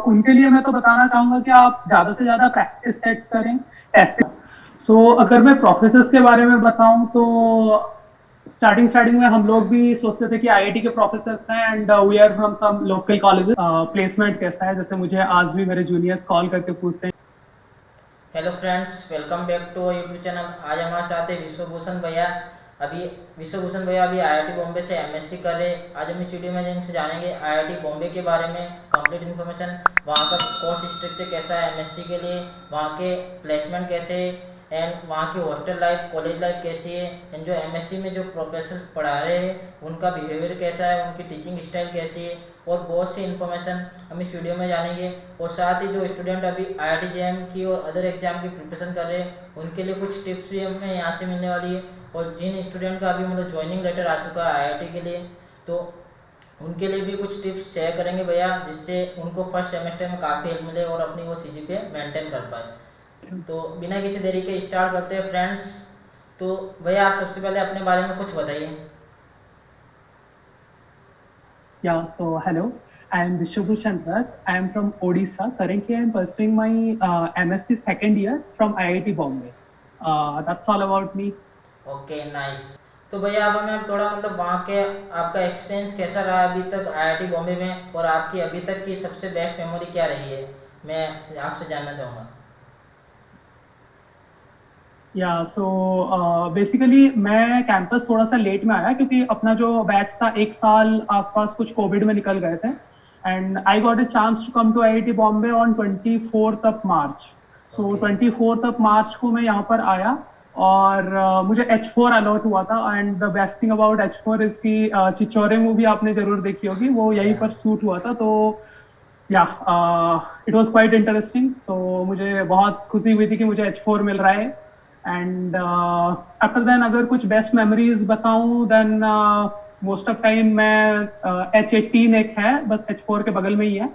उनके लिए मैं तो बताना चाहूंगा कि आप ज़्यादा से ज़्यादा प्रैक्टिस सेट करें, टेस्ट। तो अगर मैं प्रोफेसर्स के बारे में बताऊं तो स्टार्टिंग स्टार्टिंग में हम लोग भी सोचते थे कि आईआईटी के प्रोफेसर्स हैं and we are from some local colleges. Placement कैसा है, जैसे मुझे आज भी मेरे जूनियर्स कॉल करके पूछते हैं। Hello friends, welcome back to YouTube channel. आज हमारे साथ है विश्वभूषण भैया। अभी विश्वभूषण भैया अभी आईआईटी बॉम्बे से एमएससी कर रहे। आज हम इस वीडियो में इनसे जानेंगे आईआईटी बॉम्बे के बारे में कंप्लीट इन्फॉर्मेशन, वहाँ का कोर्स स्ट्रक्चर कैसा है एमएससी के लिए, वहाँ के प्लेसमेंट कैसे है एंड वहाँ की हॉस्टल लाइफ, कॉलेज लाइफ कैसी है एंड जो एमएससी में जो प्रोफेसर पढ़ा रहे हैं उनका बिहेवियर कैसा है, उनकी टीचिंग स्टाइल कैसी है और बहुत सी इन्फॉर्मेशन हम इस वीडियो में जानेंगे। और साथ ही जो स्टूडेंट अभी आईआईटी जेएम की और अदर एग्जाम की प्रिपरेशन कर रहे हैं उनके लिए कुछ टिप्स भी हमें यहाँ से मिलने वाली है। और जिन स्टूडेंट का अभी मतलब ज्वाइनिंग लेटर आ चुका है आईआईटी के लिए, तो उनके लिए भी कुछ टिप्स शेयर करेंगे भैया, जिससे उनको फर्स्ट सेमेस्टर में काफ़ी हेल्प मिले और अपनी वो सीजीपीए मेंटेन कर पाए। तो बिना किसी देरी के स्टार्ट करते हैं फ्रेंड्स। तो भैया आप सबसे पहले अपने बारे में कुछ बताइए। Yeah, so hello, I am Vishwabhushan Rath. I am from Odisha. Currently, I am pursuing my MSc second year from IIT Bombay. That's all about me. Okay nice. तो भैया अब हमें थोड़ा मतलब वहाँ के आपका एक्सपीरियंस कैसा रहा अभी तक आईआईटी बॉम्बे में, और आपकी अभी तक की सबसे बेस्ट मेमोरी क्या रही है, मैं आपसे जानना चाहूँगा। या सो बेसिकली मैं कैंपस थोड़ा सा लेट में आया क्योंकि अपना जो बैच था एक साल आसपास कुछ कोविड में निकल गए थे and I got a chance to come to IIT Bombay on 24th of March. So okay 24th of March को मैं यहाँ पर आया और मुझे H4 अलॉट हुआ था and the best thing about H4 is की चिचोरे मूवी आपने जरूर देखी होगी, वो यहीं या पर शूट हुआ था। तो या इट वाज क्वाइट इंटरेस्टिंग। सो मुझे बहुत खुशी हुई थी कि मुझे H4 मिल रहा है एंड आफ्टर देन अगर कुछ बेस्ट मेमोरीज बताऊं देन मोस्ट ऑफ टाइम मैं H18 एक है बस H4 के बगल में ही है,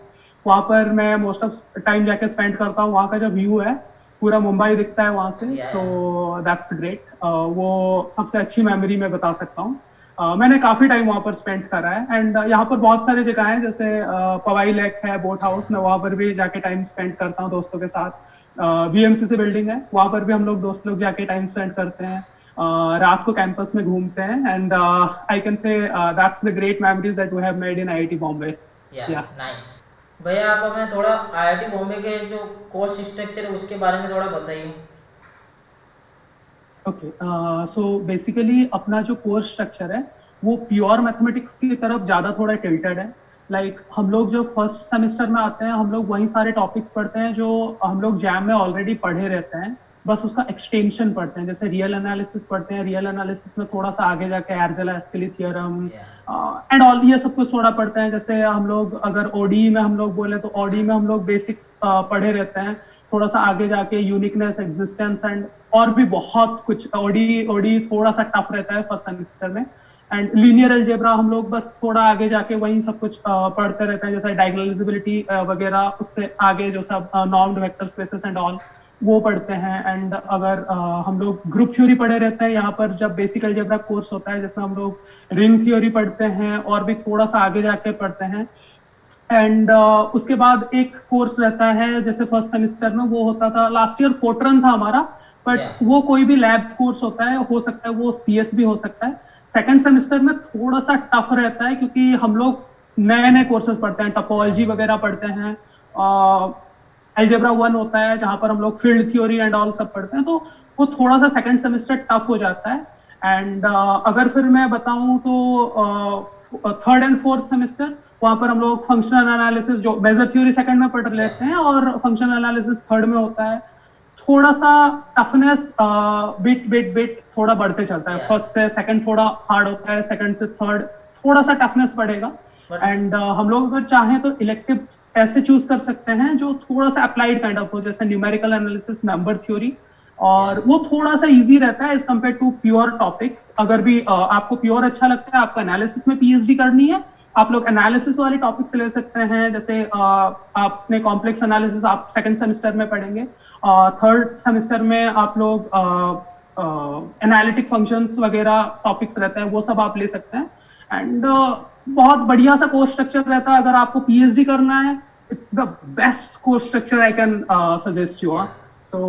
वहां पर मैं मोस्ट ऑफ टाइम जाके स्पेंड करता हूँ। वहाँ का जो व्यू है पूरा मुंबई दिखता है वहां से, या सो दैट्स ग्रेट। वो सबसे अच्छी मेमोरी मैं बता सकता हूँ। मैंने काफी टाइम वहां पर स्पेंड करा है एंड यहाँ पर बहुत सारी जगह हैं जैसे पवाई लेक है, बोट या हाउस, मैं वहां पर भी जाके टाइम स्पेंड करता हूँ दोस्तों के साथ। वीएमसीसी बिल्डिंग है, वहां पर भी हम लोग दोस्त लोग जाके टाइम स्पेंड करते हैं। रात को कैंपस में घूमते हैं and I can say that's the great memories that we have made in IIT Bombay. Yeah yeah nice. भैया आप हमें थोड़ा आईआईटी बॉम्बे के जो कोर्स स्ट्रक्चर है उसके बारे में थोड़ा बताइए। ओके, सो बेसिकली अपना जो कोर्स स्ट्रक्चर है वो प्योर मैथमेटिक्स की तरफ ज़्यादा थोड़ा टिल्टेड है। लाइक हम लोग जो फर्स्ट सेमेस्टर में आते हैं हम लोग वही सारे टॉपिक्स पढ़ते हैं जो हम लोग जैम में ऑलरेडी पढ़े रहते हैं, बस उसका एक्सटेंशन पढ़ते हैं। जैसे रियल एनालिसिस पढ़ते हैं, रियल एनालिसिस में थोड़ा सा आगे जाके एर्जेला-एस्केली थ्योरम या एंड ऑल ये सब कुछ थोड़ा पढ़ते हैं। जैसे हम लोग अगर ओडी में हम लोग बोले तो ओडी में हम लोग बेसिक्स पढ़े रहते हैं, थोड़ा सा आगे जाके यूनिकनेस, एग्जिस्टेंस एंड और भी बहुत कुछ। ओडी ओडी थोड़ा सा टफ रहता है फर्स्ट सेमेस्टर में एंड लीनियर अलजेब्रा हम लोग बस थोड़ा आगे जाके वही सब कुछ पढ़ते रहते हैं, जैसे डायगोनलाइजेबिलिटी वगैरह, उससे आगे जो सब नॉर्म्ड वेक्टर स्पेसेस एंड ऑल वो पढ़ते हैं। एंड अगर हम लोग ग्रुप थ्योरी पढ़े रहते हैं यहाँ पर, जब बेसिक अलजेब्रा कोर्स होता है जिसमें हम लोग रिंग थ्योरी पढ़ते हैं और भी थोड़ा सा आगे जाके पढ़ते हैं। एंड उसके बाद एक कोर्स रहता है जैसे फर्स्ट सेमेस्टर में वो होता था, लास्ट ईयर फोर्ट्रन था हमारा, बट या वो कोई भी लैब कोर्स होता है, हो सकता है वो सीएस भी हो सकता है। सेकंड सेमेस्टर में थोड़ा सा टफ रहता है क्योंकि हम लोग नए नए कोर्सेज पढ़ते हैं, या टपोलॉजी वगैरह पढ़ते हैं, अलजेब्रा 1 होता है जहां पर हम लोग फील्ड थ्योरी एंड ऑल सब पढ़ते हैं, तो वो थोड़ा सा सेकंड सेमेस्टर टफ हो जाता है। एंड अगर फिर मैं बताऊं तो थर्ड एंड फोर्थ सेमेस्टर वहां पर हम लोग फंक्शनल एनालिसिस जो मेजर थ्योरी सेकंड में पढ़ या लेते हैं और फंक्शनल एनालिसिस थर्ड में होता है। थोड़ा सा टफनेस बिट बिट बिट थोड़ा बढ़ते चलता है, या फर्स्ट से सेकंड थोड़ा हार्ड होता है, सेकंड से थर्ड थोड़ा सा टफनेस बढ़ेगा। बट एंड हम लोग अगर चाहें तो इलेक्टिव ऐसे चूज कर सकते हैं जो थोड़ा सा अप्लाइड काइंड ऑफ हो, जैसे न्यूमेरिकल एनालिसिस, नंबर थ्योरी, या और वो थोड़ा सा इजी रहता है as compare to pure topics. अगर भी आपको प्योर अच्छा लगता है, आपको एनालिसिस में पीएचडी करनी है, आप लोग एनालिसिस वाले टॉपिक्स ले सकते हैं। जैसे आपने कॉम्प्लेक्स एनालिसिस आप सेकंड सेमेस्टर में पढ़ेंगे, थर्ड सेमेस्टर में आप लोग एनालिटिक फंक्शंस वगैरह टॉपिक्स रहते हैं, वो सब आप ले सकते हैं। एंड बहुत बढ़िया सा कोर्स स्ट्रक्चर रहता है। अगर आपको पीएचडी करना है it's the best course structure I can suggest you. So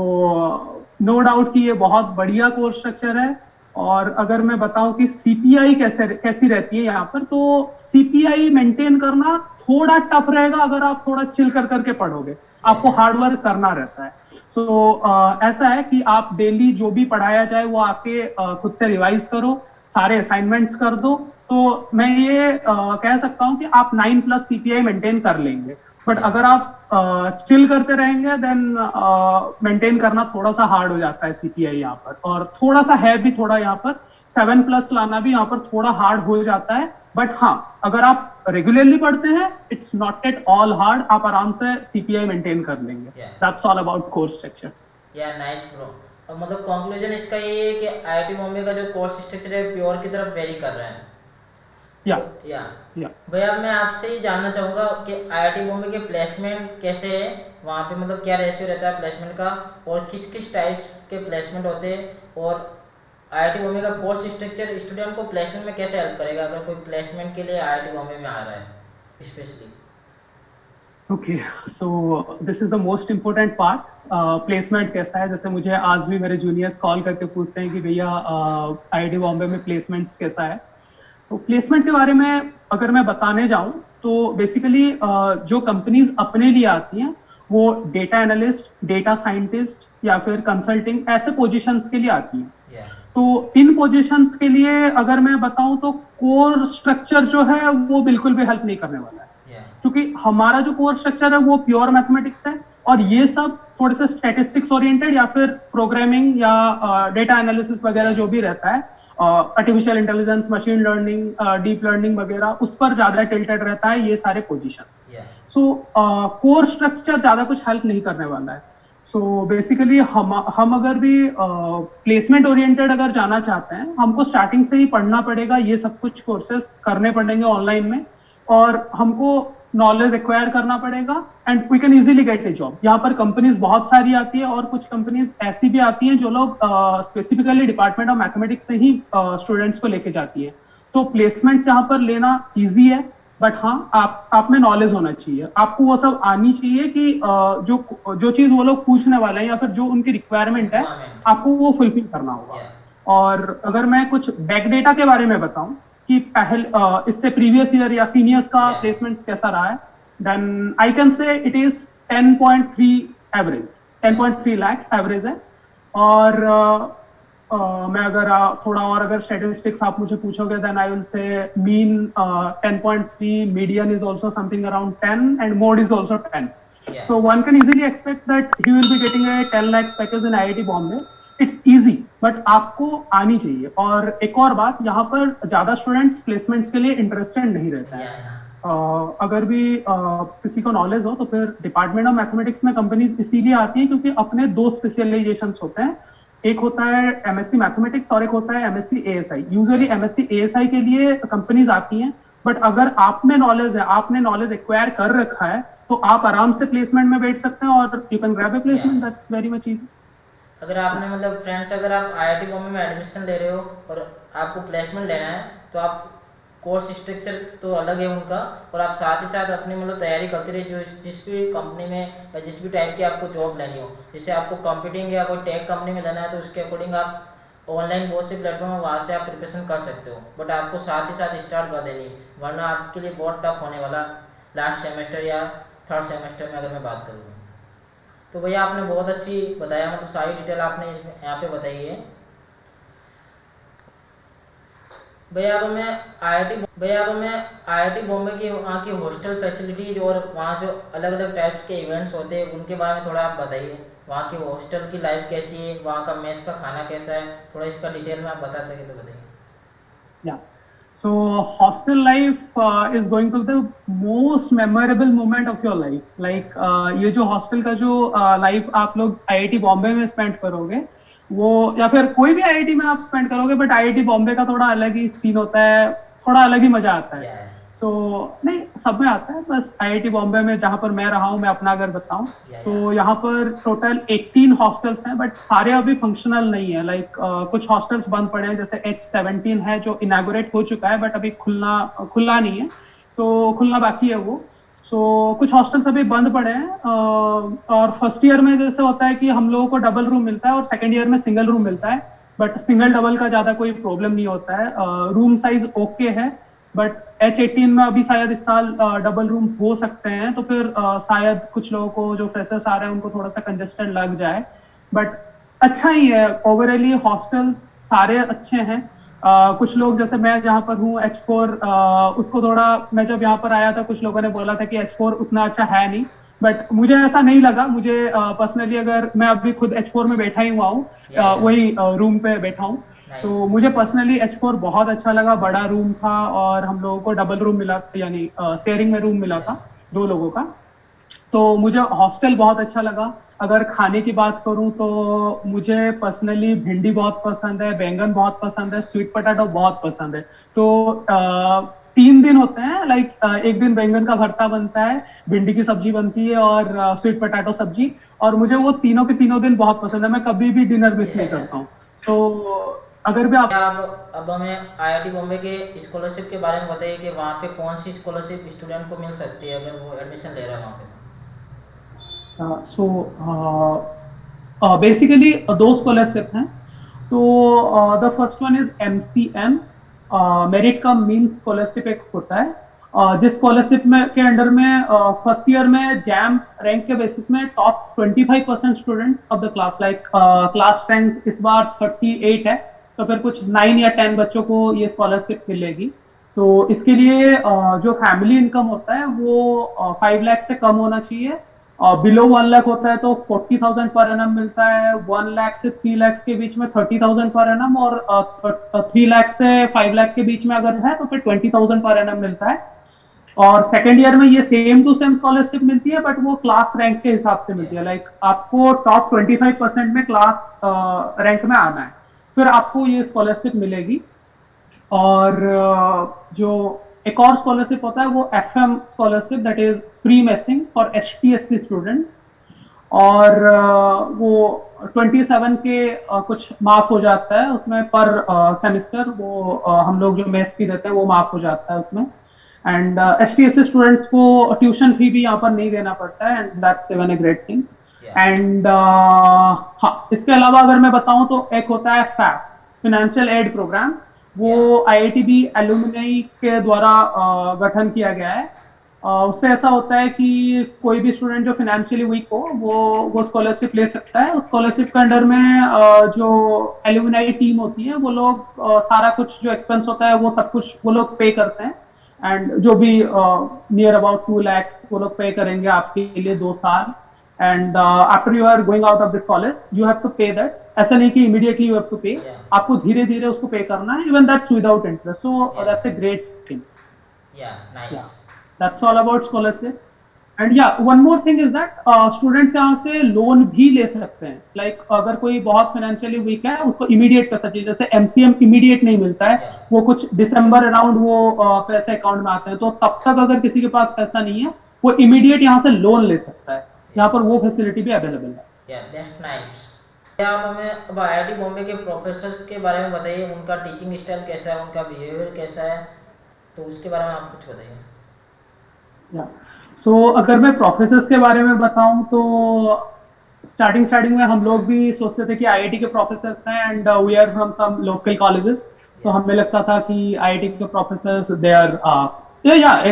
no doubt कि ये बहुत बढ़िया कोर्स स्ट्रक्चर है। और अगर मैं बताऊं कि सीपीआई कैसी रहती है यहाँ पर, तो सीपीआई मेंटेन करना थोड़ा टफ रहेगा अगर आप थोड़ा चिल करके पढ़ोगे, आपको हार्डवर्क करना रहता है। ऐसा है कि आप डेली जो भी पढ़ाया जाए वो आके खुद से रिवाइज करो, सारे असाइनमेंट्स कर दो, तो मैं ये कह सकता हूँ कि आप 9+ सीपीआई मेंटेन कर लेंगे। बट अगर आप चिल करते रहेंगे देन मेंटेन करना थोड़ा सा हार्ड हो जाता है सीपीआई यहाँ पर, और थोड़ा सा है भी, थोड़ा यहाँ पर 7+ लाना भी यहाँ पर थोड़ा हार्ड हो जाता है। बट हाँ, अगर आप रेगुलरली पढ़ते हैं, it's not at all hard, आप आराम से सीपीआई मेंटेन कर लेंगे। That's all about course structure. या नाइस ब्रो। और मतलब कंक्लूजन इसका ये है कि आईआईटी बॉम्बे का जो कोर्स स्ट्रक्चर है प्योर की तरफ वेरी कर रहा है। या भैया मैं आपसे ये जानना चाहूँगा कि आईआईटी बॉम्बे के प्लेसमेंट कैसे है, वहाँ पे मतलब क्या रेशियो रहता है प्लेसमेंट का, और किस किस टाइप के प्लेसमेंट होते हैं, और आईआईटी बॉम्बे का कोर्स स्ट्रक्चर स्टूडेंट को प्लेसमेंट में कैसे हेल्प करेगा अगर कोई प्लेसमेंट के लिए आईआईटी बॉम्बे में आ रहा है specially. Okay, so this is the most important part, placement कैसा है। जैसे मुझे आज भी मेरे जूनियर्स कॉल करके पूछते हैं कि भैया आईआईटी बॉम्बे में प्लेसमेंट्स कैसा है। तो प्लेसमेंट के बारे में अगर मैं बताने जाऊं तो बेसिकली जो कंपनीज अपने लिए आती हैं वो डेटा एनालिस्ट, डेटा साइंटिस्ट या फिर कंसल्टिंग ऐसे पोजीशंस के लिए आती हैं। तो इन पोजीशंस के लिए अगर मैं बताऊं तो कोर स्ट्रक्चर जो है वो बिल्कुल भी हेल्प नहीं करने वाला है, क्योंकि हमारा जो कोर स्ट्रक्चर है वो प्योर मैथमेटिक्स है, और ये सब थोड़े से स्टैटिस्टिक्स ओरिएंटेड या फिर प्रोग्रामिंग या डेटा एनालिसिस वगैरह जो भी रहता है, artificial intelligence, machine learning, deep learning वगैरह, उस पर ज्यादा टिल्टेड रहता है ये सारे पोजीशंस। सो कोर स्ट्रक्चर ज्यादा कुछ हेल्प नहीं करने वाला है। सो बेसिकली हम अगर भी प्लेसमेंट ओरिएंटेड अगर जाना चाहते हैं, हमको स्टार्टिंग से ही पढ़ना पड़ेगा, ये सब कुछ कोर्सेज करने पड़ेंगे ऑनलाइन में, और हमको नॉलेज एक्वायर करना पड़ेगा, and we can easily get a job. यहाँ पर कंपनीज बहुत सारी आती है, और कुछ कंपनीज ऐसी भी आती हैं जो लोग स्पेसिफिकली डिपार्टमेंट ऑफ मैथमेटिक्स से ही स्टूडेंट्स को लेके जाती है। तो प्लेसमेंट्स यहाँ पर लेना इजी है, बट हाँ आप में नॉलेज होना चाहिए, आपको वो सब आनी चाहिए कि जो चीज वो लोग पूछने वाले हैं या फिर जो उनकी रिक्वायरमेंट है आपको वो फुलफिल करना होगा। और अगर मैं कुछ बैक डेटा के बारे में बताऊं कि इससे प्रीवियस ईयर या सीनियर्स का प्लेसमेंट्स कैसा रहा है, then I can say it is 10.3 average, 10.3 lakh average है। और मैं अगर थोड़ा और अगर स्टैटिस्टिक्स आप मुझे पूछोगे, then I will say mean 10.3, median is also something around 10 and mode is also 10। So one can easily expect that he will be getting a 10 lakhs package in IIT Bombay. It's easy, but आपको आनी चाहिए। और एक और बात, यहाँ पर ज्यादा स्टूडेंट्स प्लेसमेंट्स के लिए इंटरेस्टेड नहीं रहते हैं। अगर भी किसी को नॉलेज हो तो फिर डिपार्टमेंट ऑफ मैथमेटिक्स में कंपनीज इसीलिए आती है क्योंकि अपने दो स्पेशलाइजेशंस होते हैं, एक होता है एमएससी मैथमेटिक्स और एक होता है MSc ASI. Usually MSc ASI के लिए कंपनीज आती हैं, बट अगर आप में नॉलेज है, आपने नॉलेज एक्वायर कर रखा है, तो आप आराम से प्लेसमेंट में बैठ सकते हैं और you can grab A placement. That's very much easy. अगर आपने मतलब फ्रेंड्स, अगर आप आईआईटी बॉम्बे में एडमिशन ले रहे हो और आपको प्लेसमेंट लेना है, तो आप कोर्स स्ट्रक्चर तो अलग है उनका, और आप साथ ही साथ अपनी मतलब तैयारी करते रहिए, जो जिस भी कंपनी में या जिस भी टाइप की आपको जॉब लेनी हो। जैसे आपको कंप्यूटिंग या कोई टेक कंपनी में लेना है तो उसके अकॉर्डिंग आप ऑनलाइन बहुत से प्लेटफॉर्म है, वहाँ से आप प्रिपरेशन कर सकते हो, बट आपको साथ ही साथ स्टार्ट कर देनी, वरना आपके लिए बहुत टफ होने वाला लास्ट सेमेस्टर या थर्ड सेमेस्टर में अगर मैं बात करूँ तो भैया आपने बहुत अच्छी बताया, मतलब सारी डिटेल आपने इसमें यहाँ पे बताई है। भैया अब मैं आईआईटी बॉम्बे की वहाँ की हॉस्टल फैसिलिटीज और वहाँ जो अलग अलग टाइप्स के इवेंट्स होते हैं उनके बारे में थोड़ा आप बताइए। वहाँ की हॉस्टल की लाइफ कैसी है, वहाँ का मेस का खाना कैसा है, थोड़ा इसका डिटेल में आप बता सके तो बताइए। So hostel life is going to be the most memorable moment of your life. Like ये जो hostel का जो life आप लोग IIT बॉम्बे में spend करोगे, वो या फिर कोई भी IIT में आप spend करोगे, but IIT बॉम्बे का थोड़ा अलग ही सीन होता है, थोड़ा अलग ही मजा आता है। So नहीं, सब में आता है, बस IIT बॉम्बे में जहाँ पर मैं रहा हूँ, मैं अपना अगर बताऊँ तो यहाँ पर टोटल 18 हॉस्टल्स हैं, बट सारे अभी फंक्शनल नहीं है। लाइक कुछ हॉस्टल्स बंद पड़े हैं, जैसे H17 है जो इनॉग्रेट हो चुका है, बट अभी खुलना नहीं है, तो खुलना बाकी है वो। सो कुछ हॉस्टल्स अभी बंद पड़े हैं, और फर्स्ट ईयर में जैसे होता है कि हम लोगों को डबल रूम मिलता है और सेकंड ईयर में सिंगल रूम मिलता है, बट सिंगल डबल का ज्यादा कोई प्रॉब्लम नहीं होता है। रूम साइज ओके है, बट H18 में अभी शायद इस साल डबल रूम हो सकते हैं, तो फिर शायद कुछ लोगों को जो फ्रेशर्स आ रहे हैं उनको थोड़ा सा कंजेस्टेड लग जाए, बट अच्छा ही है ओवरऑली। हॉस्टल्स सारे अच्छे हैं। कुछ लोग जैसे मैं जहाँ पर हूँ H4, उसको थोड़ा, मैं जब यहाँ पर आया था कुछ लोगों ने बोला था कि H4 उतना अच्छा है नहीं, बट मुझे ऐसा नहीं लगा। मुझे पर्सनली, अगर मैं अभी खुद H4 में बैठा ही हुआ हूँ, वही रूम पे बैठा हूँ, तो मुझे पर्सनली H4 बहुत अच्छा लगा। बड़ा रूम था और हम लोगों को डबल रूम मिला, यानी शेयरिंग में रूम मिला था 2 लोगों का। तो मुझे हॉस्टल बहुत अच्छा लगा। अगर खाने की बात करूं तो मुझे पर्सनली भिंडी बहुत पसंद है, बैंगन बहुत पसंद है, स्वीट पोटैटो बहुत पसंद है। तो 3 दिन होते हैं, लाइक एक दिन बैंगन का भरता बनता है, भिंडी की सब्जी बनती है और स्वीट पोटैटो सब्जी, और मुझे वो तीनों के तीनों दिन बहुत पसंद है। मैं कभी भी डिनर मिस नहीं करता हूँ। सो अगर भी आप अब हमें आईआईटी बॉम्बे के स्कॉलरशिप के बारे में बताइए कि वहाँ पे कौन सी स्कॉलरशिप स्टूडेंट को मिल सकती है अगर वो एडमिशन ले रहा है वहाँ पे। सो बेसिकली 2 स्कॉलरशिप हैं। तो the first one is MCM, merit come mean scholarship एक होता है, जिस स्कॉलरशिप में के अंडर में फर्स्ट ईयर में जैम रैंक के बेसिस में top 25% student of the class, like class rank इस बार 38 है, तो फिर कुछ 9 या 10 बच्चों को ये स्कॉलरशिप मिलेगी। तो इसके लिए जो फैमिली इनकम होता है वो 5 लाख से कम होना चाहिए। बिलो 1 लाख होता है तो 40,000 पर एनम मिलता है। 1 लाख से 3 लाख के बीच में 30,000 पर एनम, और 3 लाख से 5 लाख के बीच में अगर है तो फिर 20,000 पर एनम मिलता है। और सेकेंड ईयर में ये सेम टू सेम स्कॉलरशिप मिलती है, बट वो क्लास रैंक के हिसाब से मिलती है। लाइक आपको टॉप 25% में क्लास रैंक में आना है, फिर आपको ये स्कॉलरशिप मिलेगी। और जो एक और स्कॉलरशिप होता है वो FM scholarship, that is free messing for HT/SC student, और वो 27 के कुछ माफ हो जाता है उसमें पर सेमिस्टर। वो हम लोग जो मेस फी देते हैं वो माफ हो जाता है उसमें। एंड HT/SC स्टूडेंट्स को ट्यूशन फी भी यहाँ पर नहीं देना पड़ता है, and that's even a great thing. And हाँ, इसके अलावा अगर मैं बताऊं तो एक होता है FAP, फाइनेंशियल एड प्रोग्राम। वो IITB एलुमनी के द्वारा गठन किया गया है। उससे ऐसा होता है कि कोई भी स्टूडेंट जो फाइनेंशियली वीक हो वो स्कॉलरशिप ले सकता है। उस स्कॉलरशिप के अंडर में जो एलुमनाई टीम होती है वो लोग सारा कुछ जो एक्सपेंस होता है वो सब कुछ वो लोग पे करते हैं, एंड जो भी नियर अबाउट 2 लाख वो लोग पे करेंगे आपके लिए 2 साल। And after you are going out of this college you have to pay that. ऐसा नहीं कि इमीडिएटली यू हैव टू पे, आपको धीरे धीरे उसको पे करना है, even that's without interest. So that's a great thing. Nice. That's all about scholarship. And yeah, one more thing is that students यहाँ से लोन भी ले सकते हैं। Like अगर कोई बहुत फाइनेंशियली वीक है उसको इमीडिएट पैसा चाहिए, जैसे MCM इमीडिएट नहीं मिलता है, वो कुछ दिसंबर अराउंड वो पैसे अकाउंट में आते हैं, तो तब तक अगर किसी के पास पैसा नहीं है वो इमीडिएट यहाँ से लोन ले सकता है। यहाँ पर वो फैसिलिटी भी अवेलेबल है। That's nice. आप हमें अब आईआईटी बॉम्बे के प्रोफेसर्स के बारे में बताइए, उनका टीचिंग स्टाइल कैसा है, उनका बिहेवियर कैसा है, तो उसके बारे में आप कुछ बताइए। सो अगर मैं प्रोफेसर्स के बारे में बताऊं तो स्टार्टिंग में हम लोग भी सोचते थे कि IIT के प्रोफेसर्स हैं, and we are from some local colleges, तो हमें लगता था कि IIT के professors they are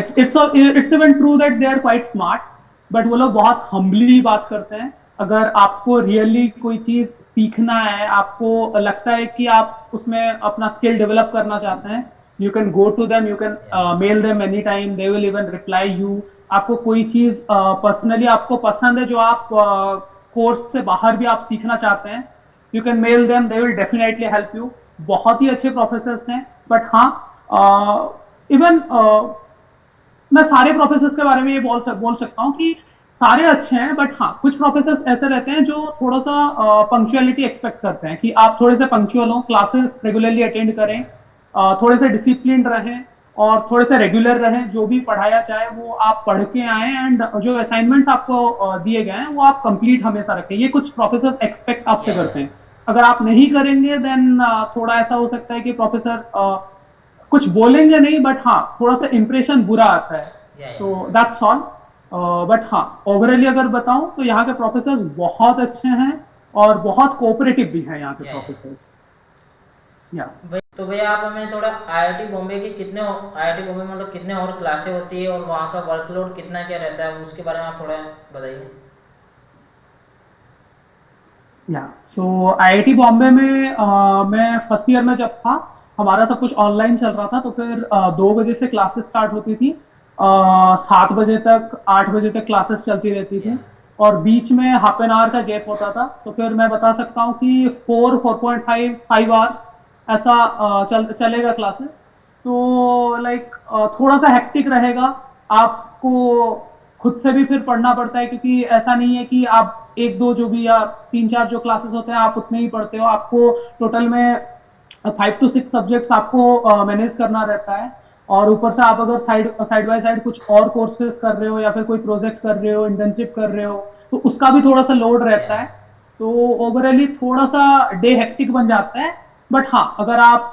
it's even true that they are quite smart, but वो लोग बहुत हम्बली बात करते हैं। अगर आपको रियली कोई चीज सीखना है, आपको लगता है कि आप उसमें अपना स्किल डेवलप करना चाहते हैं, you can go to them, you can mail them anytime, they will even reply you। आपको कोई चीज पर्सनली आपको पसंद है जो आप कोर्स से बाहर भी आप सीखना चाहते हैं, you can mail them, they will definitely help you। बहुत ही अच्छे प्रोफेसर्स हैं। बट हाँ, इवन मैं सारे प्रोफेसर्स के बारे में ये बोल सकता हूँ कि सारे अच्छे हैं, बट हाँ कुछ प्रोफेसर्स ऐसे रहते हैं जो थोड़ा सा पंक्चुअलिटी एक्सपेक्ट करते हैं कि आप थोड़े से पंक्चुअल हो, क्लासेस रेगुलरली अटेंड करें, थोड़े से डिसिप्लिन रहें और थोड़े से रेगुलर रहें। जो भी पढ़ाया जाए वो आप पढ़ के आए, एंड जो असाइनमेंट्स आपको दिए गए हैं वो आप कंप्लीट हमेशा रखें। ये कुछ प्रोफेसर एक्सपेक्ट आपसे करते हैं। अगर आप नहीं करेंगे देन थोड़ा ऐसा हो सकता है कि प्रोफेसर कुछ बोलेंगे नहीं, बट हाँ थोड़ा सा इंप्रेशन बुरा आता है। तो दैट्स ऑल। बट हाँ, ओवरऑली अगर बताऊं तो यहाँ के प्रोफेसर बहुत अच्छे हैं और बहुत कोऑपरेटिव भी हैं यहाँ के या प्रोफेसर। या भाई तो भैया आप हमें थोड़ा आईआईटी बॉम्बे की कितने आईआईटी बॉम्बे में मतलब कितने और क्लासें होती है और वहाँ का वर्कलोड कितना क्या रहता है उसके बारे में आप थोड़ा बताइए। या सो आईआईटी बॉम्बे में मैं फर्स्ट ईयर में जब था, हमारा सब कुछ ऑनलाइन चल रहा था, तो फिर 2 बजे से क्लासेस स्टार्ट होती थी, 7 बजे तक 8 बजे तक क्लासेस चलती रहती या थी, और बीच में हाफ एन आवर का गैप होता था। तो फिर मैं बता सकता हूँ कि 4.5 ऐसा चलेगा क्लासेस। तो लाइक थोड़ा सा हेक्टिक रहेगा, आपको खुद से भी फिर पढ़ना पड़ता है, क्योंकि ऐसा नहीं है कि आप एक दो जो भी या 3 4 जो क्लासेस होते हैं आप उतने ही पढ़ते हो, आपको टोटल में 5 to 6 सब्जेक्ट्स आपको मैनेज करना रहता है। और ऊपर से आप अगर साइड बाय साइड कुछ और कोर्सेज कर रहे हो या फिर कोई प्रोजेक्ट कर रहे हो, इंटर्नशिप कर रहे हो, तो उसका भी थोड़ा सा लोड या रहता है। तो ओवरऑली थोड़ा सा डे हेक्टिक बन जाता है। बट हाँ, अगर आप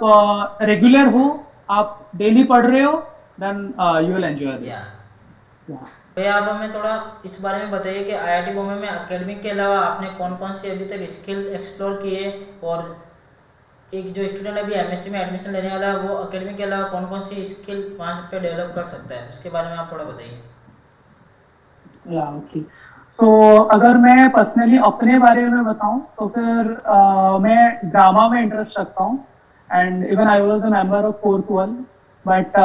रेगुलर हो, आप डेली पढ़ रहे हो, देन यू विल एंजॉय या दिस। भैया आप हमें थोड़ा इस बारे में बताइए कि आईआईटी बॉम्बे में एकेडमिक के अलावा आपने कौन कौन सी अभी तक स्किल एक्सप्लोर किए और एक जो स्टूडेंट अभी एमएससी में एडमिशन लेने वाला है वो एकेडमिक के अलावा कौन कौन सी स्किल वहाँ पे डेवलप कर सकता है उसके बारे में आप थोड़ा बताइए। या ओके। तो अगर मैं पर्सनली अपने बारे में बताऊं तो फिर मैं ड्रामा में इंटरेस्ट रखता हूं, and even I was a member of fourth one. But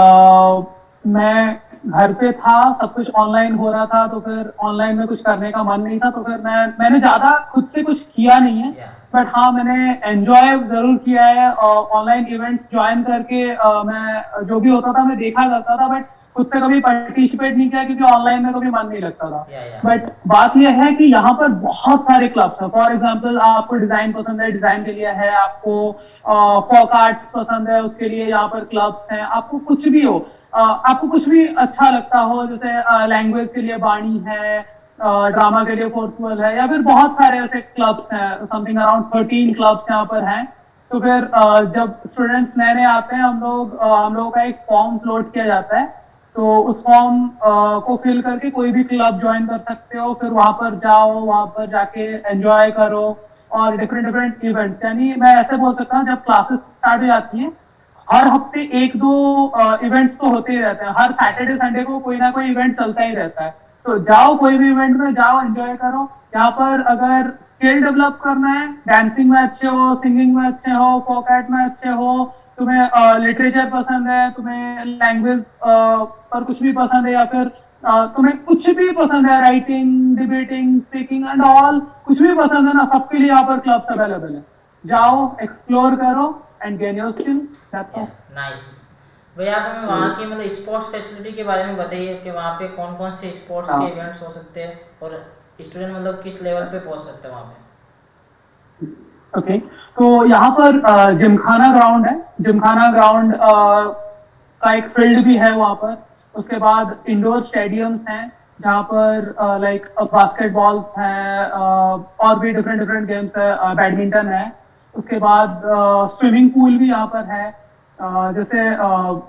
मैं घर पे था, सब कुछ ऑनलाइन हो रहा था, तो फिर ऑनलाइन में कुछ करने का मन नहीं था, तो फिर मैंने ज्यादा खुद से कुछ किया नहीं है। या बट हाँ, मैंने एंजॉय जरूर किया है, ऑनलाइन इवेंट्स ज्वाइन करके मैं जो भी होता था मैं देखा करता था, बट खुद से कभी पार्टिसिपेट नहीं किया, क्योंकि ऑनलाइन में कभी मन नहीं लगता था। या बट बात यह है कि यहाँ पर बहुत सारे क्लब्स हैं। फॉर एग्जाम्पल, आपको डिजाइन पसंद है, डिजाइन के लिए है, आपको फॉक आर्ट पसंद है, उसके लिए यहाँ पर क्लब्स हैं। आपको कुछ भी हो, आपको कुछ भी अच्छा लगता हो, जैसे लैंग्वेज के लिए बाणी है, ड्रामा के लिए फोर्सफुल है, या फिर बहुत सारे ऐसे क्लब्स हैं, समथिंग अराउंड 13 क्लब्स यहाँ पर हैं। तो फिर जब स्टूडेंट्स नए नए आते हैं, हम लोगों का एक फॉर्म फ्लोट किया जाता है। तो उस फॉर्म को फिल करके कोई भी क्लब ज्वाइन कर सकते हो, फिर वहां पर जाओ, वहां पर जाके एंजॉय करो, और डिफरेंट डिफरेंट इवेंट्स, यानी मैं ऐसे बोल सकता हूँ, जब क्लासेस स्टार्ट हो जाती हैं, हर हफ्ते एक दो इवेंट्स तो होते ही रहते हैं। हर सैटरडे संडे को कोई ना कोई इवेंट चलता ही रहता है। तो जाओ, कोई भी इवेंट में जाओ, एंजॉय करो। यहाँ पर अगर स्किल डेवलप करना है, डांसिंग में अच्छे हो, सिंगिंग में अच्छे हो, फोक आर्ट में अच्छे हो, तुम्हें लिटरेचर पसंद है, तुम्हें लैंग्वेज पर कुछ भी पसंद है, या फिर तुम्हें कुछ भी पसंद है, writing, debating, speaking and all, कुछ भी पसंद है ना, सबके लिए यहाँ पर क्लब्स अवेलेबल है। जाओ, एक्सप्लोर करो and gain your skill. That's या ऑल। नाइस। भैया आप हमें वहाँ की मतलब स्पोर्ट्स फैसिलिटी के बारे में बताइए कि वहाँ पे कौन कौन से स्पोर्ट्स के हाँ, इवेंट्स हो सकते हैं और स्टूडेंट मतलब किस लेवल पे पहुँच सकते हैं वहाँ पे। ओके। तो यहाँ पर जिमखाना ग्राउंड है। जिमखाना ग्राउंड का एक फील्ड भी है वहाँ पर। उसके बाद इंडोर स्टेडियम्स हैं, जहाँ पर लाइक बास्केटबॉल है, और भी डिफरेंट डिफरेंट गेम्स है, बैडमिंटन है। उसके बाद स्विमिंग पूल भी यहाँ पर है। जैसे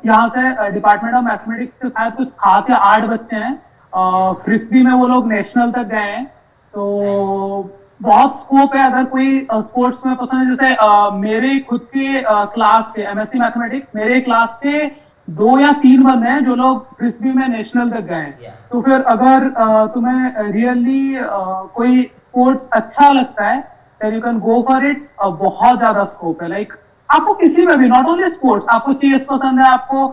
यहाँ से डिपार्टमेंट ऑफ मैथमेटिक्स के शायद कुछ 7 या 8 बच्चे हैं, या फ्रिस्बी में वो लोग नेशनल तक गए हैं। नाइस। तो बहुत स्कोप है, अगर कोई स्पोर्ट्स में पसंद है। जैसे मेरे खुद के क्लास के एमएससी मैथमेटिक्स, मेरे क्लास के 2 या 3 बंदे हैं जो लोग फ्रिस्बी में नेशनल तक गए हैं। या तो फिर अगर तुम्हें रियली कोई स्पोर्ट्स अच्छा लगता है, then you can go for it. बहुत ज्यादा स्कोप है, लाइक आपको किसी में भी, नॉट ओनली स्पोर्ट्स, आपको चेस पसंद है, आपको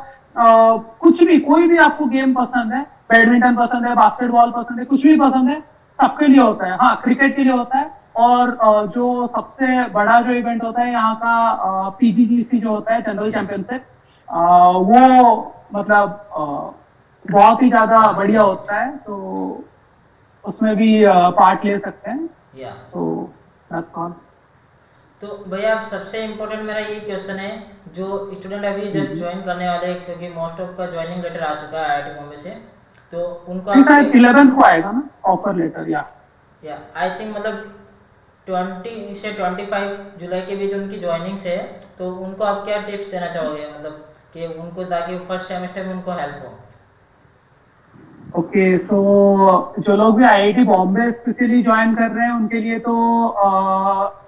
कुछ भी, कोई भी आपको गेम पसंद है, बैडमिंटन पसंद है, बास्केटबॉल पसंद है, कुछ भी पसंद है, सबके लिए होता है। हाँ, क्रिकेट के लिए होता है। और जो सबसे बड़ा जो इवेंट होता है यहाँ का, पीजीजीसी जो होता है, जनरल या चैंपियनशिप, वो मतलब बहुत ही ज्यादा काफी बढ़िया बेस्ट। होता है। तो उसमें भी पार्ट ले सकते हैं। या तो that's all। तो भैया आप सबसे इम्पोर्टेंट मेरा ये क्वेश्चन है जो स्टूडेंट अभी जस्ट ज्वाइन करने वाले हैं क्योंकि मोस्ट ऑफ का ज्वाइनिंग लेटर आ चुका है आईआईटी बॉम्बे से तो उनको नहीं, आपके शायद 11 को आएगा ना ऑफर लेटर, या आई थिंक मतलब 20 से 25 जुलाई के बीच उनकी ज्वाइनिंग्स है तो उनको आप क्या टिप्स देना चाहोगे मतलब कि उनको ताकि फर्स्ट सेमेस्टर में उनको हेल्प हो। ओके, सो जो लोग भी आईआईटी बॉम्बे स्पेशली ज्वाइन कर रहे हैं उनके लिए तो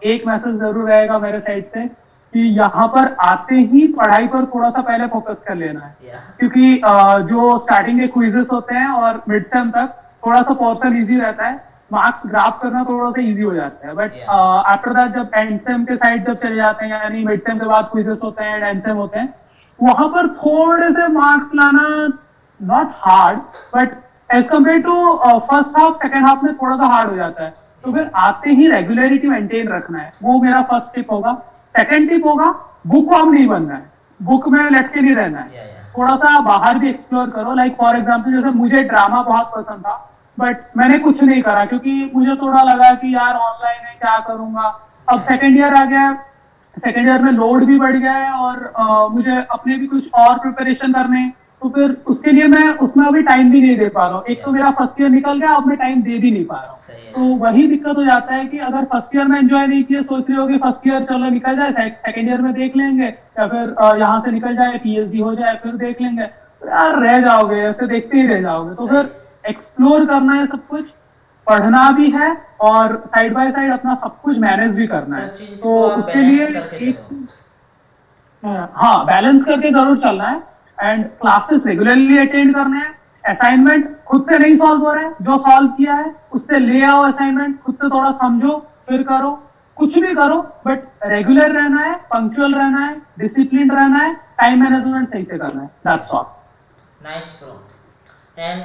एक मैसेज जरूर रहेगा मेरे साइड से कि यहाँ पर आते ही पढ़ाई पर थोड़ा सा पहले फोकस कर लेना है, या क्योंकि जो स्टार्टिंग के क्विजेस होते हैं और मिड सेम तक थोड़ा सा पोर्शन इजी रहता है, मार्क्स ग्राफ करना थोड़ा सा इजी हो जाता है, बट या आफ्टर दैट जब एंड सेम के साइड जब चले जाते हैं, यानी मिड सेम के बाद क्विजेस होते हैं एंड सेम होते हैं, वहां पर थोड़े से मार्क्स लाना not hard, but as compare to first half second half में थोड़ा सा हार्ड हो जाता है। तो फिर आते ही रेगुलरिटी मेंटेन रखना है, वो मेरा फर्स्ट टिप होगा। सेकेंड टिप होगा, बुक वार्म नहीं बनना है, बुक में लटके नहीं रहना है, या थोड़ा सा बाहर भी एक्सप्लोर करो। लाइक फॉर एग्जाम्पल जैसे मुझे ड्रामा बहुत पसंद था, बट मैंने कुछ नहीं करा क्योंकि मुझे थोड़ा लगा कि यार ऑनलाइन है क्या करूंगा। अब सेकेंड ईयर आ गया, सेकेंड ईयर में लोड भी बढ़ गया है और मुझे अपने भी कुछ और प्रिपरेशन करने हैं, तो फिर उसके लिए मैं उसमें अभी टाइम भी नहीं दे पा रहा हूँ। एक तो मेरा फर्स्ट ईयर निकल गया, अब मैं टाइम दे भी नहीं पा रहा हूँ। सही है तो वही दिक्कत हो जाता है कि अगर फर्स्ट ईयर में एंजॉय नहीं किया, सोच रहे हो कि फर्स्ट ईयर चलो निकल जाए, सेकेंड ईयर में देख लेंगे, या फिर यहाँ से निकल जाए पीएचडी हो जाए फिर देख लेंगे, तो यार रह जाओगे, ऐसे देखते ही रह जाओगे। तो सही फिर एक्सप्लोर करना है सब कुछ, पढ़ना भी है और साइड बाय साइड अपना सब कुछ मैनेज भी करना है। सब चीज तो को आप उसके लिए बैलेंस करके एक, चलो। हाँ, बैलेंस करके जरूर चलना है एंड क्लासेस रेगुलरली अटेंड करने हैं। असाइनमेंट खुद से नहीं सॉल्व हो रहा है, जो सॉल्व किया है उससे ले आओ असाइनमेंट, खुद से थोड़ा समझो फिर करो, कुछ भी करो, बट रेगुलर रहना है, पंक्चुअल रहना है, डिसिप्लिन रहना है, टाइम मैनेजमेंट सही से करना है, that's all. Nice bro. And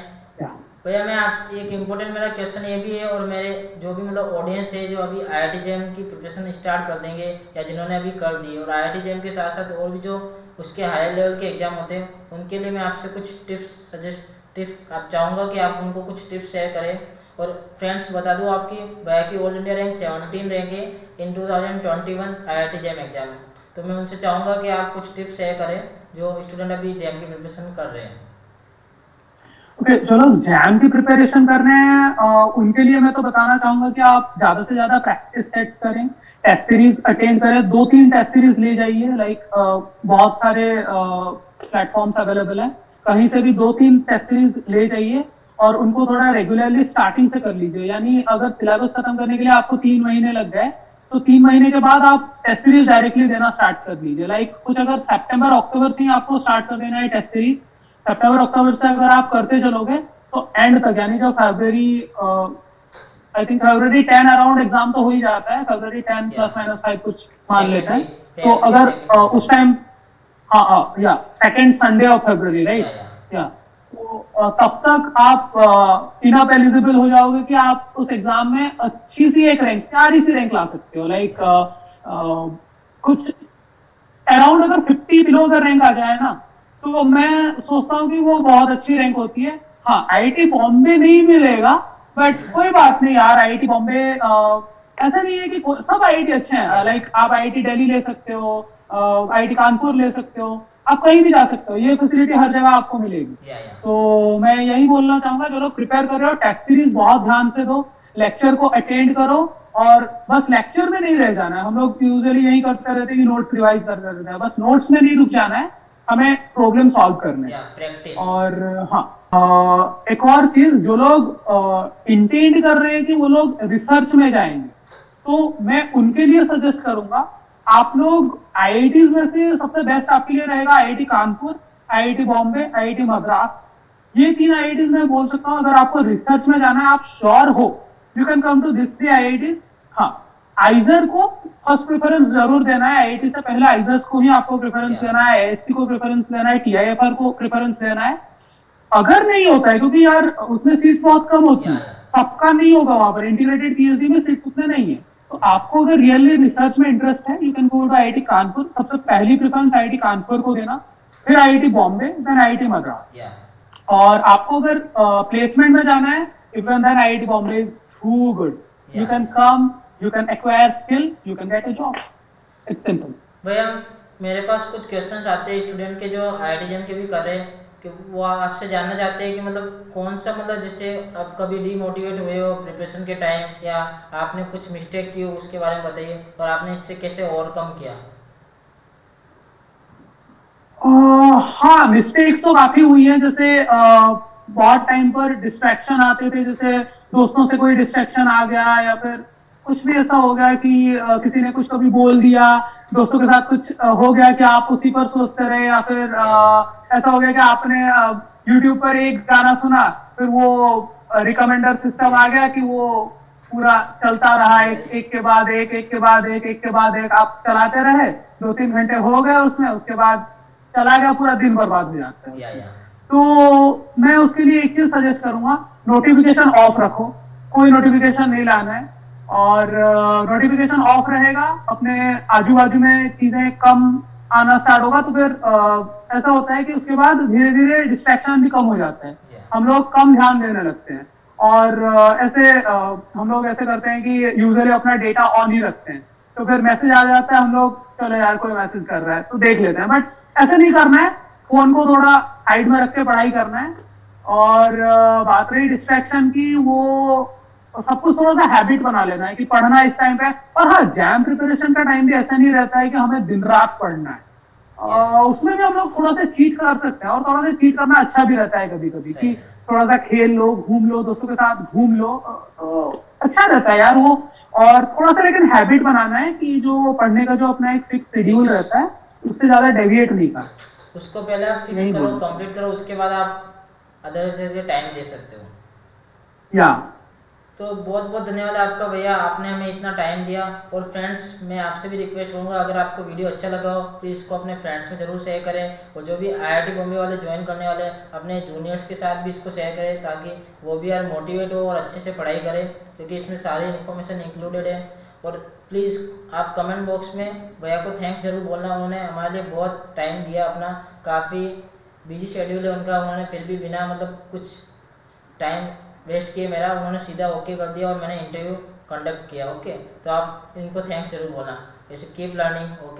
भैया मैं आप एक इम्पोर्टेंट मेरा क्वेश्चन ये भी है, और मेरे जो भी मतलब ऑडियंस है जो अभी आईआईटी जेईएम की प्रिपरेशन स्टार्ट कर देंगे या जिन्होंने अभी कर दी, और आईआईटी जेईएम के साथ साथ और भी जो उसके हायर लेवल के एग्जाम होते हैं, उनके लिए मैं आपसे कुछ टिप्स आप चाहूँगा कि आप उनको कुछ टिप्स शेयर करें। और फ्रेंड्स बता दूँ आपकी भैया की ऑल इंडिया रैंक 17 रैंक है इन 2021 आईआईटी जेईएम एग्जाम में। तो मैं उनसे चाहूँगा कि आप कुछ टिप्स शेयर करें जो स्टूडेंट अभी जेईएम की प्रिपरेशन कर रहे हैं। ओके, जो लोग जैम की प्रिपरेशन कर रहे हैं उनके लिए मैं तो बताना चाहूंगा कि आप ज्यादा से ज्यादा प्रैक्टिस सेट करें, टेस्ट सीरीज अटेंड करें, 2-3 टेस्ट सीरीज ले जाइए। लाइक बहुत सारे प्लेटफॉर्म्स अवेलेबल हैं, कहीं से भी 2-3 टेस्ट सीरीज ले जाइए और उनको थोड़ा रेगुलरली स्टार्टिंग से कर लीजिए। यानी अगर सिलेबस खत्म करने के लिए आपको 3 महीने लग गए, तो 3 महीने के बाद आप टेस्ट सीरीज डायरेक्टली देना स्टार्ट कर लीजिए। लाइक कुछ अगर सितंबर अक्टूबर से आपको स्टार्ट कर देना है टेस्ट सीरीज, सितंबर अक्टूबर से अगर आप करते चलोगे तो एंड तक, यानी जो फरवरी, आई थिंक फरवरी 10 अराउंड एग्जाम तो हो ही जाता है, फरवरी 10 या प्लस माइनस 5 कुछ मान लेते सेकेंड हैं। वीक तो फेब के अगर सेकेंड वीक में। उस टाइम, हाँ हाँ, या second Sunday of February, right, या या तो तब तक आप इनफ एलिजिबल हो जाओगे कि आप उस एग्जाम में अच्छी सी एक रैंक, प्यारी सी रैंक ला सकते हो। लाइक कुछ अराउंड अगर 50 बिलो अगर रैंक आ जाए ना, तो मैं सोचता हूँ कि वो बहुत अच्छी रैंक होती है। हाँ, आईआईटी बॉम्बे नहीं मिलेगा, बट कोई बात नहीं यार, आईआईटी बॉम्बे ऐसा नहीं है कि सब आईआईटी अच्छे हैं। लाइक आप आईआईटी दिल्ली ले सकते हो, आईआईटी कानपुर ले सकते हो, आप कहीं भी जा सकते हो, ये फैसिलिटी हर जगह आपको मिलेगी। या तो मैं यही बोलना चाहूंगा, जो लोग प्रिपेयर कर रहे हो टेस्ट सीरीज बहुत ध्यान से दो, लेक्चर को अटेंड करो, और बस लेक्चर में नहीं रह जाना है। हम लोग यूजुअली यही करते रहते हैं कि नोट्स रिवाइज करते रहते हैं, बस नोट्स में नहीं रुक जाना है, हमें प्रॉब्लम सॉल्व करने हैं। या प्रैक्टिस। और हाँ, एक और चीज, जो लोग इंटेंड कर रहे हैं कि वो लोग रिसर्च में जाएंगे, तो मैं उनके लिए सजेस्ट करूंगा, आप लोग आईआईटी में से सबसे बेस्ट आपके लिए रहेगा IIT Kanpur, IIT Bombay, IIT Madras. ये 3 आईआईटी मैं बोल सकता हूँ, अगर आपको रिसर्च में जाना है, आप श्योर हो, you can come to this 3 IIT. हाँ, आइजर को फर्स्ट प्रेफरेंस जरूर देना है, आईआईटी से पहले आइजर्स को ही आपको प्रेफरेंस देना है, एएससी को प्रेफरेंस देना है, टीआईएफआर को प्रेफरेंस देना है। अगर नहीं होता है, क्योंकि यार उसमें सीट बहुत कम होती है, सबका नहीं होगा वहां पर, इंटीग्रेटेड पीएचडी में सीट उतने नहीं है, तो आपको अगर रियली रिसर्च में इंटरेस्ट है, you can go to IIT Kanpur. सबसे पहली प्रेफरेंस आईआईटी कानपुर को देना, फिर IIT Bombay, then IIT Madras. या और आपको अगर प्लेसमेंट में जाना है, even then IIT Bombay is too good, you can come, you can acquire skill, you can get a job, it's simple. भैया मेरे पास कुछ क्वेश्चंस आते हैं स्टूडेंट के जो आईआईटी जेईएम के भी कर रहे हैं, कि वो आपसे जानना चाहते हैं कि मतलब कौन सा, मतलब जैसे आप कभी डीमोटिवेट हुए हो प्रिपरेशन के टाइम, या आपने कुछ मिस्टेक की हो उसके बारे में बताइए, और आपने इससे कैसे ओवरकम किया। हाँ, मिस्टेक्स तो काफी हुई हैं। जैसे बहुत टाइम पर डिस्ट्रैक्शन आते थे, जैसे दोस्तों से कोई डिस्ट्रैक्शन आ गया या फिर कुछ भी ऐसा हो गया कि किसी ने कुछ कभी बोल दिया, दोस्तों के साथ कुछ हो गया कि आप उसी पर सोचते रहे, या फिर ऐसा हो गया कि आपने यूट्यूब पर एक गाना सुना, फिर वो रिकमेंडर सिस्टम आ गया कि वो पूरा चलता रहा, एक के बाद एक के बाद एक के बाद एक आप चलाते रहे, 2-3 घंटे हो गए उसमें, उसके बाद चला गया, पूरा दिन बर्बाद हो जाता है। या तो मैं उसके लिए एक चीज सजेस्ट करूंगा, नोटिफिकेशन ऑफ रखो, कोई नोटिफिकेशन नहीं लाना है। और नोटिफिकेशन ऑफ रहेगा, अपने आजू बाजू में चीजें कम आना स्टार्ट होगा, तो फिर ऐसा होता है कि उसके बाद धीरे धीरे डिस्ट्रैक्शन भी कम हो जाता है, हम लोग कम ध्यान देने लगते हैं। और ऐसे हम लोग ऐसे करते हैं कि यूजली अपना डेटा ऑन ही रखते हैं, तो फिर मैसेज आ जाता है, हम लोग चलो यार कोई मैसेज कर रहा है तो देख लेते हैं, बट ऐसा नहीं करना है, फोन को थोड़ा साइड में रख के पढ़ाई करना है। और बात रही डिस्ट्रैक्शन की, वो सब कुछ थोड़ा सा हैबिट बना लेना है कि पढ़ना इस टाइम पे। और हाँ, एग्जाम प्रिपरेशन का टाइम भी ऐसा नहीं रहता है कि हमें दिन रात पढ़ना है, उसमें भी हम लोग थोड़ा सा चीट कर सकते हैं, और थोड़ा सा चीट करना अच्छा भी रहता है कभी कभी, कि थोड़ा सा खेल लो, घूम लो, दोस्तों के साथ घूम लो, अच्छा रहता है यार वो। और थोड़ा सा लेकिन हैबिट बनाना है कि जो पढ़ने का जो अपना एक फिक्स शेड्यूल रहता है, उससे ज्यादा डेविएट नहीं करना। उसको पहले आप फिक्स करो, कंप्लीट करो, उसके बाद आप अदर जगह टाइम दे सकते हो। या तो बहुत बहुत धन्यवाद आपका भैया, आपने हमें इतना टाइम दिया। और फ्रेंड्स, मैं आपसे भी रिक्वेस्ट करूँगा, अगर आपको वीडियो अच्छा लगा हो प्लीज़ इसको अपने फ्रेंड्स में ज़रूर शेयर करें, और जो भी आईआईटी बॉम्बे वाले ज्वाइन करने वाले अपने जूनियर्स के साथ भी इसको शेयर करें, ताकि वो भी यार मोटिवेट हो और अच्छे से पढ़ाई करें, क्योंकि इसमें सारी इन्फॉर्मेशन इंक्लूडेड है। और प्लीज़ आप कमेंट बॉक्स में भैया को थैंक्स ज़रूर बोलना, उन्होंने हमारे लिए बहुत टाइम दिया अपना, काफ़ी बिजी शेड्यूल है उनका, उन्होंने फिर भी बिना मतलब कुछ टाइम वेस्ट किए मेरा उन्होंने सीधा ओके कर दिया और मैंने इंटरव्यू कंडक्ट किया। ओके, तो आप इनको थैंक्स जरूर बोलना। जैसे कीप लर्निंग। ओके।